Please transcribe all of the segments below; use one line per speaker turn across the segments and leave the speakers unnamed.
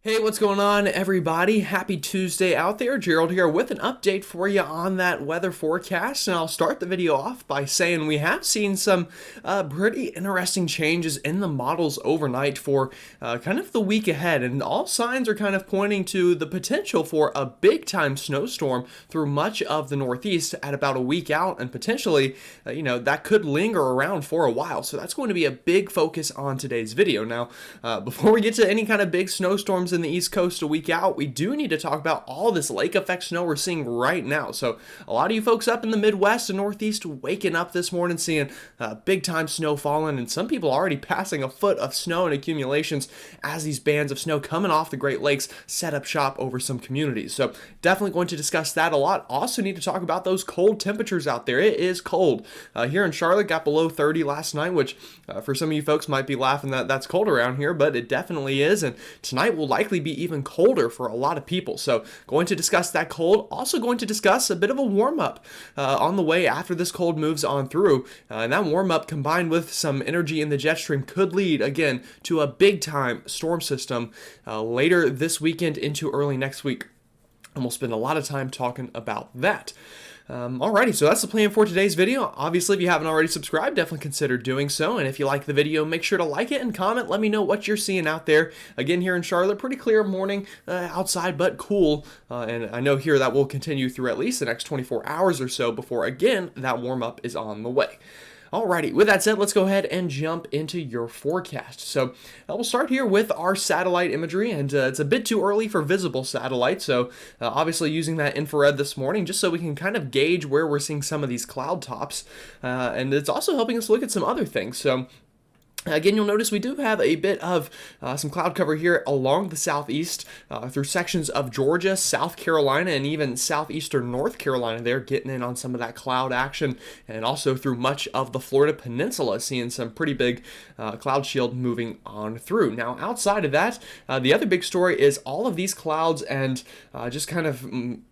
Hey, what's going on, everybody? Happy Tuesday out there. Gerald here with an update for you on that weather forecast. And I'll start the video off by saying we have seen some pretty interesting changes in the models overnight for kind of the week ahead. And all signs are kind of pointing to the potential for a big time snowstorm through much of the Northeast at about a week out. And potentially, that could linger around for a while. So that's going to be a big focus on today's video. Now, before we get to any kind of big snowstorms in the East Coast a week out, we do need to talk about all this lake effect snow we're seeing right now. So a lot of you folks up in the Midwest and Northeast waking up this morning seeing big time snow falling, and some people already passing a foot of snow and accumulations as these bands of snow coming off the Great Lakes set up shop over some communities. So definitely going to discuss that a lot. Also need to talk about those cold temperatures out there. It is cold. Here in Charlotte, got below 30 last night, which for some of you folks might be laughing that that's cold around here, but it definitely is. And tonight will likely be even colder for a lot of people. So going to discuss that cold. Also going to discuss a bit of a warm up on the way after this cold moves on through. And that warm up combined with some energy in the jet stream could lead again to a big time storm system later this weekend into early next week. And we'll spend a lot of time talking about that. Alrighty, so that's the plan for today's video. Obviously, if you haven't already subscribed, definitely consider doing so. And if you like the video, make sure to like it and comment. Let me know what you're seeing out there. Again, here in Charlotte, pretty clear morning outside, but cool. And I know here that will continue through at least the next 24 hours or so before, again, that warm up is on the way. Alrighty, with that said, let's go ahead and jump into your forecast. So we'll start here with our satellite imagery, and it's a bit too early for visible satellite, so obviously using that infrared this morning just so we can kind of gauge where we're seeing some of these cloud tops, and it's also helping us look at some other things. So again, you'll notice we do have a bit of some cloud cover here along the southeast through sections of Georgia, South Carolina, and even southeastern North Carolina there, getting in on some of that cloud action, and also through much of the Florida Peninsula, seeing some pretty big cloud shield moving on through. Now, outside of that, the other big story is all of these clouds and just kind of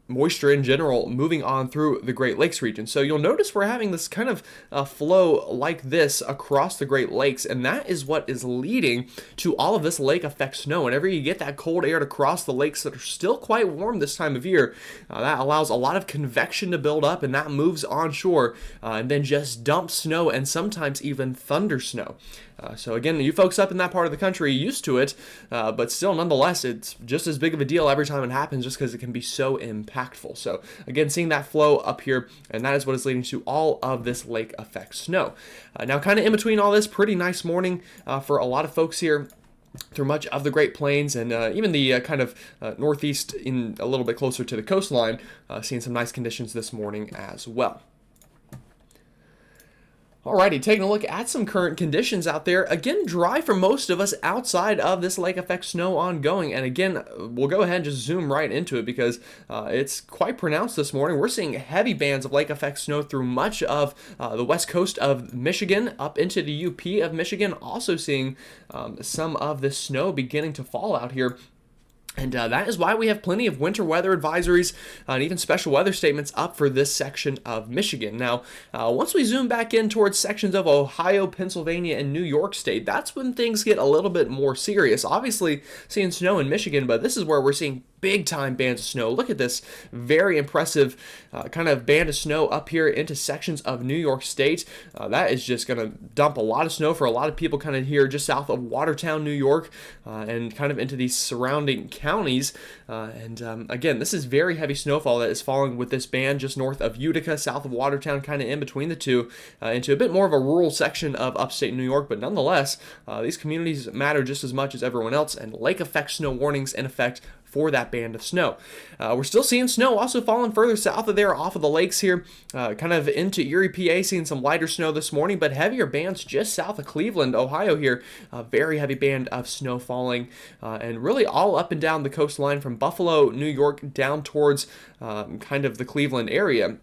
moisture in general moving on through the Great Lakes region. So you'll notice we're having this kind of flow like this across the Great Lakes, and that is what is leading to all of this lake effect snow. Whenever you get that cold air to cross the lakes that are still quite warm this time of year, that allows a lot of convection to build up, and that moves onshore and then just dumps snow and sometimes even thunder snow. So again, you folks up in that part of the country are used to it, but still, nonetheless, it's just as big of a deal every time it happens just because it can be so impactful. So again, seeing that flow up here, and that is what is leading to all of this lake effect snow. Now, kind of in between all this, pretty nice morning for a lot of folks here through much of the Great Plains and even the kind of northeast in a little bit closer to the coastline, seeing some nice conditions this morning as well. Alrighty, taking a look at some current conditions out there. Again, dry for most of us outside of this lake effect snow ongoing. And again, we'll go ahead and just zoom right into it because it's quite pronounced this morning. We're seeing heavy bands of lake effect snow through much of the west coast of Michigan, up into the UP of Michigan. Also seeing some of this snow beginning to fall out here. And that is why we have plenty of winter weather advisories and even special weather statements up for this section of Michigan. Now, once we zoom back in towards sections of Ohio, Pennsylvania, and New York State, that's when things get a little bit more serious. Obviously, seeing snow in Michigan, but this is where we're seeing big time bands of snow. Look at this very impressive kind of band of snow up here into sections of New York State. That is just going to dump a lot of snow for a lot of people kind of here just south of Watertown, New York, and kind of into these surrounding counties. Again, this is very heavy snowfall that is falling with this band just north of Utica, south of Watertown, kind of in between the two, into a bit more of a rural section of upstate New York. But nonetheless, these communities matter just as much as everyone else, and lake effect snow warnings in effect for that band of snow. We're still seeing snow also falling further south of there off of the lakes here, kind of into Erie, PA, seeing some lighter snow this morning, but heavier bands just south of Cleveland, Ohio here. A very heavy band of snow falling, and really all up and down the coastline from Buffalo, New York, down towards kind of the Cleveland area.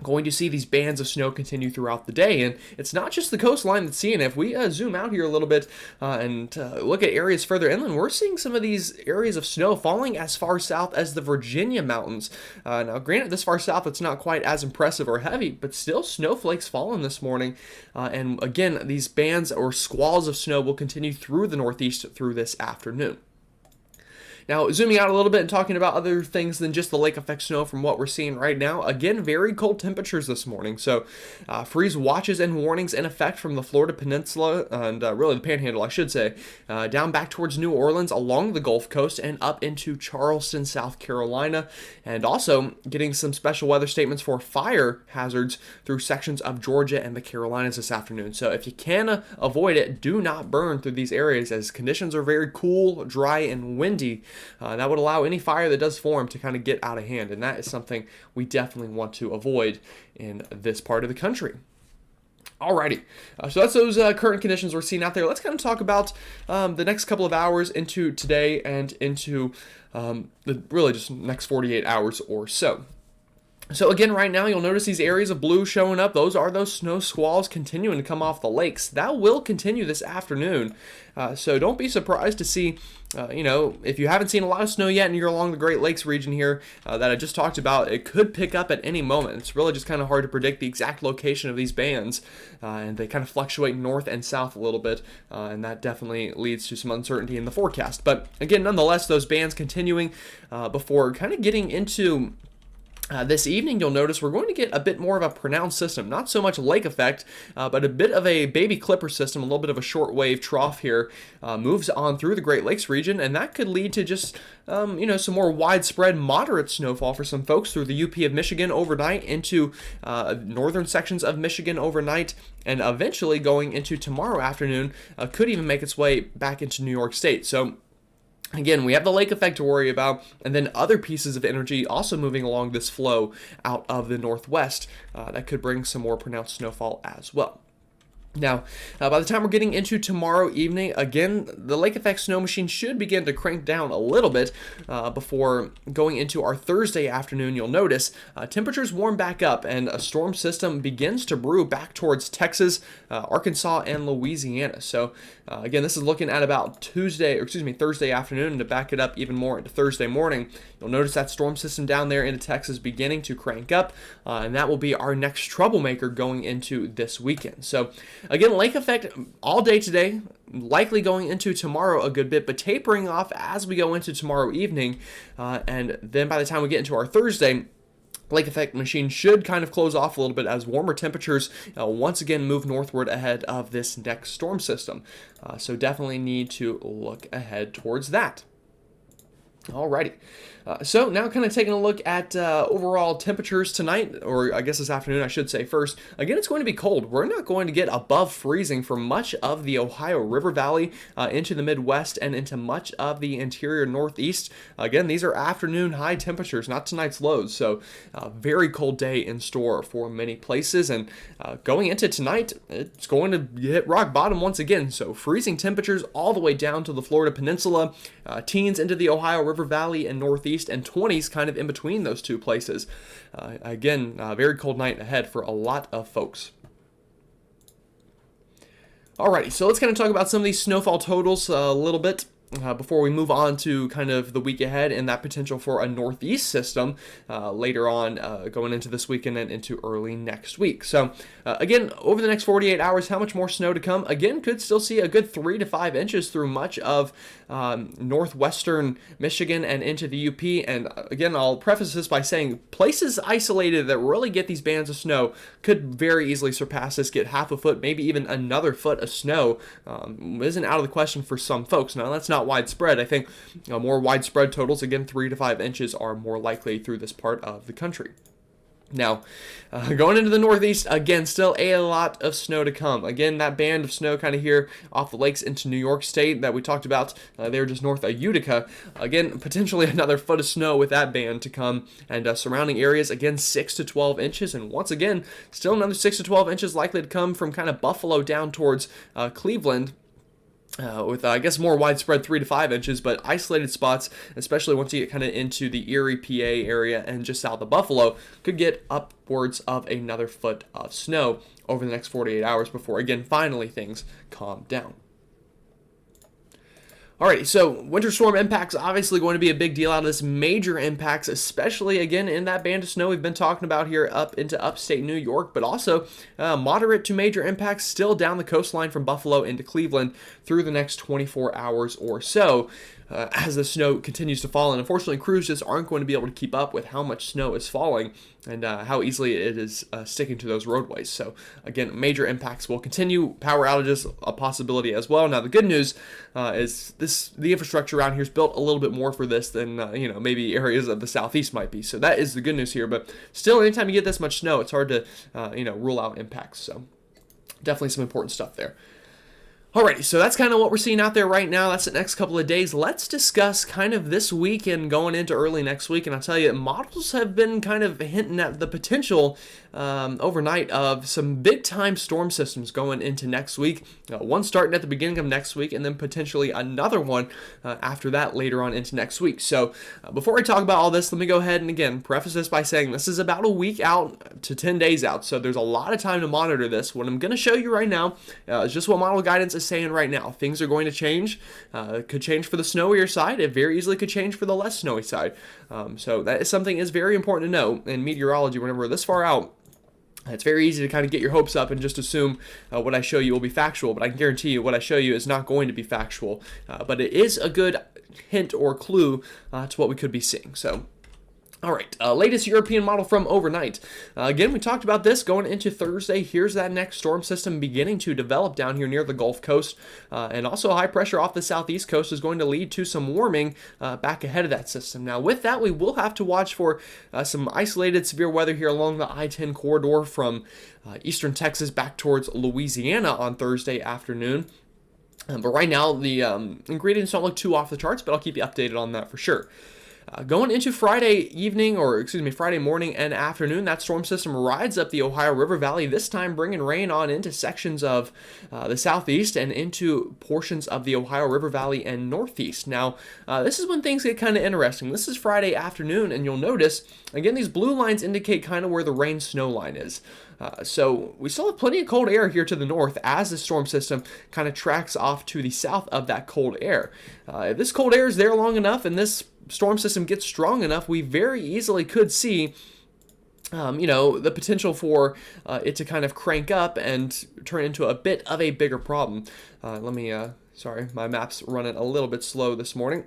Going to see these bands of snow continue throughout the day, and it's not just the coastline that's seeing it. If we zoom out here a little bit and look at areas further inland, we're seeing some of these areas of snow falling as far south as the Virginia mountains. Now, granted, this far south, it's not quite as impressive or heavy, but still snowflakes falling this morning. And again, these bands or squalls of snow will continue through the Northeast through this afternoon. Now, zooming out a little bit and talking about other things than just the lake effect snow from what we're seeing right now, again, very cold temperatures this morning. So, freeze watches and warnings in effect from the Florida Peninsula and really the Panhandle, I should say, down back towards New Orleans along the Gulf Coast and up into Charleston, South Carolina, and also getting some special weather statements for fire hazards through sections of Georgia and the Carolinas this afternoon. So, if you can avoid it, do not burn through these areas as conditions are very cool, dry, and windy. That would allow any fire that does form to kind of get out of hand, and that is something we definitely want to avoid in this part of the country. Alrighty, so that's those current conditions we're seeing out there. Let's kind of talk about the next couple of hours into today and into the really just next 48 hours or so. So again, right now, you'll notice these areas of blue showing up. Those are those snow squalls continuing to come off the lakes. That will continue this afternoon. So don't be surprised to see, if you haven't seen a lot of snow yet and you're along the Great Lakes region here that I just talked about, it could pick up at any moment. It's really just kind of hard to predict the exact location of these bands. And they kind of fluctuate north and south a little bit. And that definitely leads to some uncertainty in the forecast. But again, nonetheless, those bands continuing before kind of getting into this evening, you'll notice we're going to get a bit more of a pronounced system. Not so much lake effect, but a bit of a baby clipper system, a little bit of a short wave trough here, moves on through the Great Lakes region, and that could lead to just, some more widespread moderate snowfall for some folks through the UP of Michigan overnight, into northern sections of Michigan overnight, and eventually going into tomorrow afternoon, could even make its way back into New York State. So, again, we have the lake effect to worry about, and then other pieces of energy also moving along this flow out of the northwest that could bring some more pronounced snowfall as well. Now, by the time we're getting into tomorrow evening, again, the lake effect snow machine should begin to crank down a little bit before going into our Thursday afternoon. You'll notice temperatures warm back up and a storm system begins to brew back towards Texas, Arkansas, and Louisiana. So, again, this is looking at about Thursday afternoon, and to back it up even more into Thursday morning. You'll notice that storm system down there into Texas beginning to crank up, and that will be our next troublemaker going into this weekend. So, again, lake effect all day today, likely going into tomorrow a good bit, but tapering off as we go into tomorrow evening. And then by the time we get into our Thursday, lake effect machine should kind of close off a little bit as warmer temperatures once again move northward ahead of this next storm system. So definitely need to look ahead towards that. Alrighty. So now kind of taking a look at overall temperatures tonight, or I guess this afternoon I should say first. Again, it's going to be cold. We're not going to get above freezing for much of the Ohio River Valley into the Midwest and into much of the interior Northeast. Again, these are afternoon high temperatures, not tonight's lows. So very cold day in store for many places. And going into tonight, it's going to hit rock bottom once again. So freezing temperatures all the way down to the Florida Peninsula, teens into the Ohio River Valley and Northeast, and 20s kind of in between those two places. Again, very cold night ahead for a lot of folks. Alrighty, so let's kind of talk about some of these snowfall totals a little bit. Before we move on to kind of the week ahead and that potential for a northeast system later on going into this weekend and into early next week. So again, over the next 48 hours, how much more snow to come? Again, could still see a good 3 to 5 inches through much of northwestern Michigan and into the UP. And again, I'll preface this by saying places isolated that really get these bands of snow could very easily surpass this, get half a foot, maybe even another foot of snow. Isn't out of the question for some folks. Now, that's not widespread. I think more widespread totals, again, 3 to 5 inches are more likely through this part of the country. Now, going into the Northeast, again, still a lot of snow to come. Again, that band of snow kind of here off the lakes into New York State that we talked about there just north of Utica. Again, potentially another foot of snow with that band to come. And surrounding areas, again, 6 to 12 inches. And once again, still another 6 to 12 inches likely to come from kind of Buffalo down towards Cleveland. With, I guess, more widespread 3 to 5 inches, but isolated spots, especially once you get kind of into the Erie, PA area and just south of Buffalo, could get upwards of another foot of snow over the next 48 hours before, again, finally things calm down. Alrighty, so winter storm impacts obviously going to be a big deal out of this. Major impacts, especially again in that band of snow we've been talking about here up into upstate New York, but also moderate to major impacts still down the coastline from Buffalo into Cleveland through the next 24 hours or so. as the snow continues to fall. And unfortunately, crews just aren't going to be able to keep up with how much snow is falling and how easily it is sticking to those roadways. So again, major impacts will continue. Power outages a possibility as well. Now the good news is the infrastructure around here is built a little bit more for this than maybe areas of the southeast might be. So that is the good news here. But still, anytime you get this much snow, it's hard to rule out impacts. So definitely some important stuff there. Alrighty, so that's kind of what we're seeing out there right now. That's the next couple of days. Let's discuss kind of this week and going into early next week. And I'll tell you, models have been kind of hinting at the potential overnight of some big-time storm systems going into next week. One starting at the beginning of next week, and then potentially another one after that later on into next week. So before I talk about all this, let me go ahead and again preface this by saying this is about a week out to 10 days out. So there's a lot of time to monitor this. What I'm going to show you right now is just what model guidance is saying right now. Things are going to change. It could change for the snowier side. It very easily could change for the less snowy side. So that is something is very important to know in meteorology. Whenever we're this far out, it's very easy to kind of get your hopes up and just assume what I show you will be factual, but I can guarantee you what I show you is not going to be factual. But it is a good hint or clue to what we could be seeing. So all right, latest European model from overnight. Again, we talked about this going into Thursday. Here's that next storm system beginning to develop down here near the Gulf Coast. And also high pressure off the southeast coast is going to lead to some warming back ahead of that system. Now, with that, we will have to watch for some isolated severe weather here along the I-10 corridor from eastern Texas back towards Louisiana on Thursday afternoon. But right now, the ingredients don't look too off the charts, but I'll keep you updated on that for sure. Going into Friday morning and afternoon, that storm system rides up the Ohio River Valley, this time bringing rain on into sections of the southeast and into portions of the Ohio River Valley and northeast. Now, this is when things get kind of interesting. This is Friday afternoon, and you'll notice, again, these blue lines indicate kind of where the rain-snow line is. So we still have plenty of cold air here to the north as the storm system kind of tracks off to the south of that cold air. If this cold air is there long enough and this storm system gets strong enough, we very easily could see the potential for it to kind of crank up and turn into a bit of a bigger problem. Sorry, my map's running a little bit slow this morning.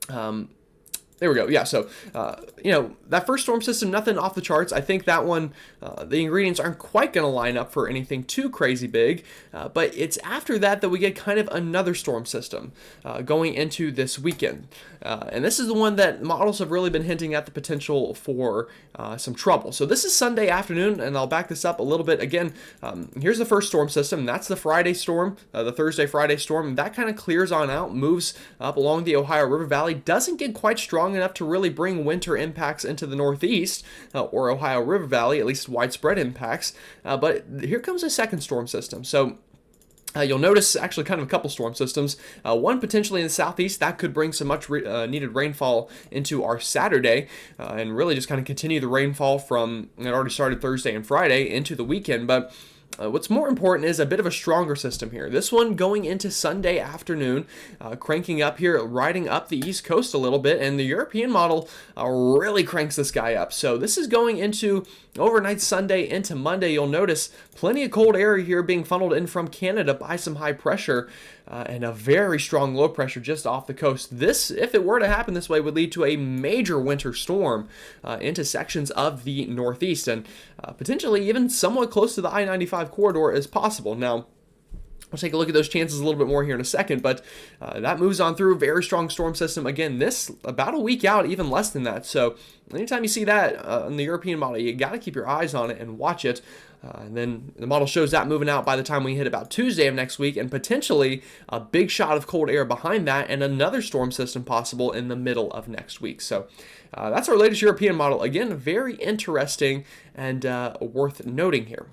There we go. Yeah, so, that first storm system, nothing off the charts. I think that one, the ingredients aren't quite going to line up for anything too crazy big, but it's after that we get kind of another storm system going into this weekend. And this is the one that models have really been hinting at the potential for some trouble. So this is Sunday afternoon, and I'll back this up a little bit. Again, here's the first storm system. That's the Friday storm, the Thursday-Friday storm. That kind of clears on out, moves up along the Ohio River Valley, doesn't get quite strong enough to really bring winter impacts into the northeast or Ohio River Valley, at least widespread impacts. But here comes a second storm system. So you'll notice actually kind of a couple storm systems. One potentially in the southeast that could bring some much needed rainfall into our Saturday and really just kind of continue the rainfall from it already started Thursday and Friday into the weekend. But what's more important is a bit of a stronger system here. This one going into Sunday afternoon, cranking up here, riding up the East Coast a little bit, and the European model really cranks this guy up. So this is going into overnight Sunday into Monday. You'll notice plenty of cold air here being funneled in from Canada by some high pressure and a very strong low pressure just off the coast. This, if it were to happen this way, would lead to a major winter storm into sections of the northeast and potentially even somewhat close to the I-95 corridor as possible. Now, we'll take a look at those chances a little bit more here in a second, but that moves on through. Very strong storm system. Again, this about a week out, even less than that. So anytime you see that in the European model, you got to keep your eyes on it and watch it. And then the model shows that moving out by the time we hit about Tuesday of next week, and potentially a big shot of cold air behind that and another storm system possible in the middle of next week. So that's our latest European model. Again, very interesting and worth noting here.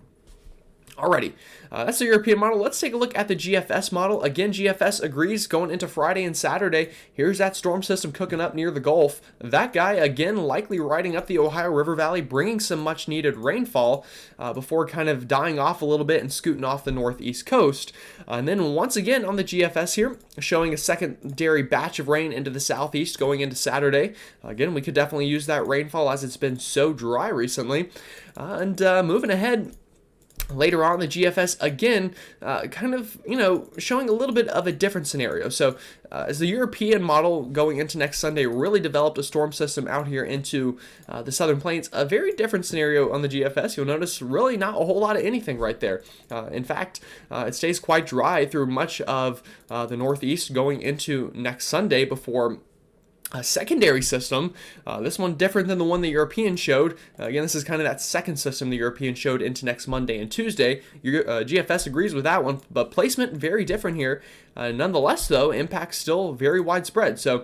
Alrighty, that's the European model. Let's take a look at the GFS model. Again, GFS agrees going into Friday and Saturday. Here's that storm system cooking up near the Gulf. That guy, again, likely riding up the Ohio River Valley, bringing some much needed rainfall before kind of dying off a little bit and scooting off the northeast coast. And then once again on the GFS here, showing a secondary batch of rain into the southeast going into Saturday. Again, we could definitely use that rainfall as it's been so dry recently. And moving ahead, Later on, the GFS again, kind of, showing a little bit of a different scenario. So, as the European model going into next Sunday really developed a storm system out here into the southern plains, a very different scenario on the GFS. You'll notice really not a whole lot of anything right there. In fact, it stays quite dry through much of the northeast going into next Sunday before a secondary system, this one different than the one the European showed. Again, this is kind of that second system the European showed into next Monday and Tuesday. Your GFS agrees with that one, but placement very different here. Nonetheless, though, impact still very widespread. So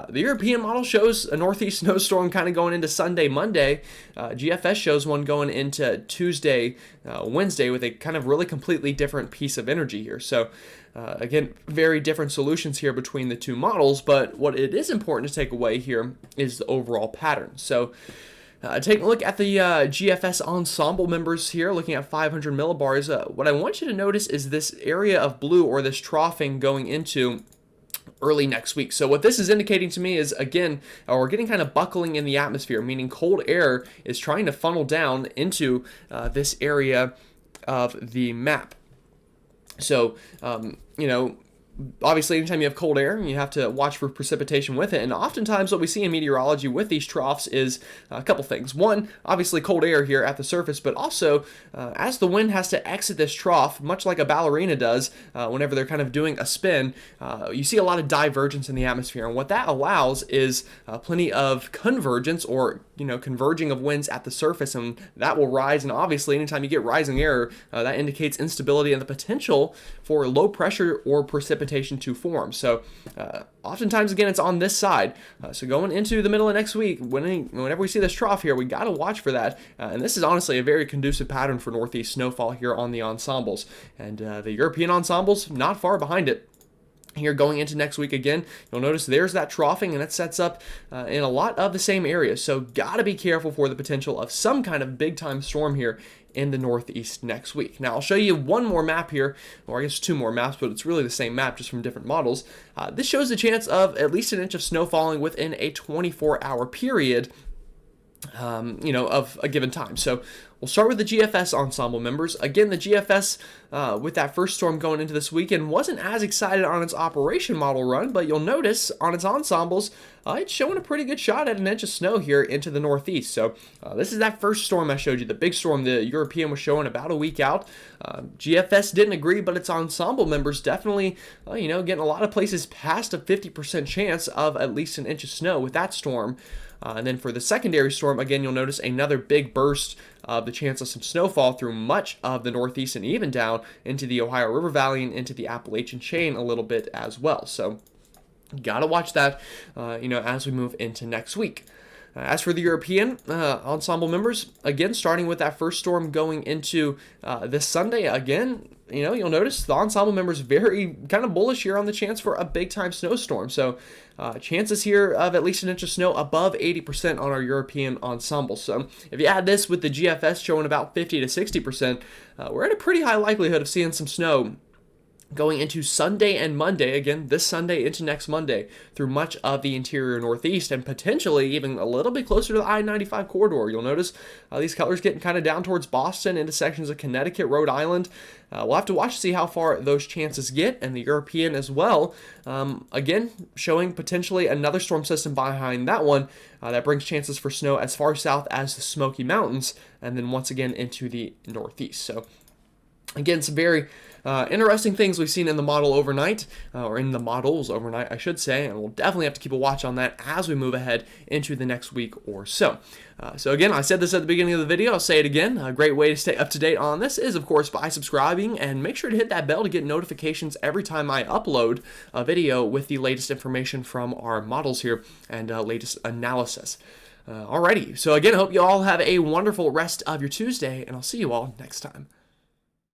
the European model shows a northeast snowstorm kind of going into Sunday, Monday. GFS shows one going into Tuesday, Wednesday with a kind of really completely different piece of energy here. So again, very different solutions here between the two models, but what it is important to take away here is the overall pattern. So taking a look at the GFS ensemble members here, looking at 500 millibars, what I want you to notice is this area of blue, or this troughing going into early next week. So what this is indicating to me is, again, we're getting kind of buckling in the atmosphere, meaning cold air is trying to funnel down into this area of the map. So, obviously, anytime you have cold air, you have to watch for precipitation with it. And oftentimes what we see in meteorology with these troughs is a couple things. One, obviously cold air here at the surface, but also as the wind has to exit this trough, much like a ballerina does whenever they're kind of doing a spin, you see a lot of divergence in the atmosphere. And what that allows is plenty of convergence, or converging of winds at the surface, and that will rise. And obviously, anytime you get rising air, that indicates instability and the potential for low pressure or precipitation to form. So oftentimes, again, it's on this side. So going into the middle of next week, whenever we see this trough here, we got to watch for that. And this is honestly a very conducive pattern for northeast snowfall here on the ensembles. And the European ensembles not far behind it. Here going into next week again, you'll notice there's that troughing, and it sets up in a lot of the same areas. So got to be careful for the potential of some kind of big time storm here in the northeast next week. Now I'll show you one more map here, or I guess two more maps, but it's really the same map just from different models. This shows the chance of at least an inch of snow falling within a 24-hour period of a given time. So we'll start with the GFS ensemble members. Again, the GFS with that first storm going into this weekend wasn't as excited on its operation model run, but you'll notice on its ensembles, it's showing a pretty good shot at an inch of snow here into the northeast. So this is that first storm I showed you, the big storm the European was showing about a week out. GFS didn't agree, but its ensemble members definitely, getting a lot of places past a 50% chance of at least an inch of snow with that storm. And then for the secondary storm, again, you'll notice another big burst of the chance of some snowfall through much of the northeast and even down into the Ohio River Valley and into the Appalachian chain a little bit as well. So got to watch that, as we move into next week. As for the European ensemble members, again, starting with that first storm going into this Sunday, again, you'll notice the ensemble members very kind of bullish here on the chance for a big-time snowstorm. So chances here of at least an inch of snow above 80% on our European ensemble. So if you add this with the GFS showing about 50 to 60%, we're at a pretty high likelihood of seeing some snow going into Sunday and Monday, again, this Sunday into next Monday, through much of the interior northeast, and potentially even a little bit closer to the I-95 corridor. You'll notice these colors getting kind of down towards Boston, into sections of Connecticut, Rhode Island. We'll have to watch to see how far those chances get, and the European as well. Again, showing potentially another storm system behind that one that brings chances for snow as far south as the Smoky Mountains, and then once again into the northeast. So again, some very interesting things we've seen in the model overnight, or in the models overnight, I should say, and we'll definitely have to keep a watch on that as we move ahead into the next week or so. So again, I said this at the beginning of the video, I'll say it again, a great way to stay up to date on this is, of course, by subscribing, and make sure to hit that bell to get notifications every time I upload a video with the latest information from our models here and latest analysis. Alrighty, so again, I hope you all have a wonderful rest of your Tuesday, and I'll see you all next time.